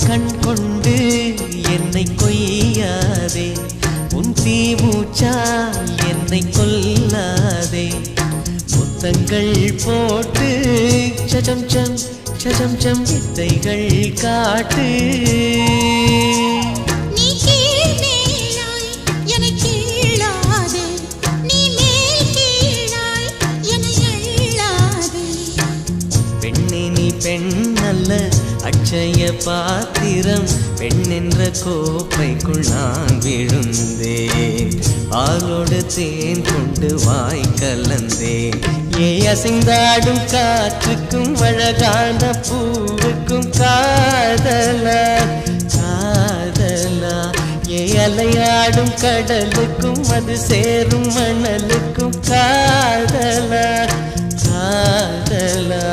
கண் கொண்டு என்னை கொய்யாதே உன் தீமூச்சா என்னை கொல்லாதே முத்தங்கள் போட்டு சஜம் சம் சஜம் சம் வித்தைகள் காட்டு பெண்ணல்ல அட்சய பாத்திரம் பெண் என்ற கோப்பைக்குள் நான் விழுந்தேன் பாலோடு தேன் கொண்டு வாய் கலந்தேன் ஏ அசைந்தாடும் காற்றுக்கும் அழகான பூவுக்கும் காதலா காதலா ஏ அலையாடும் கடலுக்கும் அது சேரும் மணலுக்கும் காதலா காதலா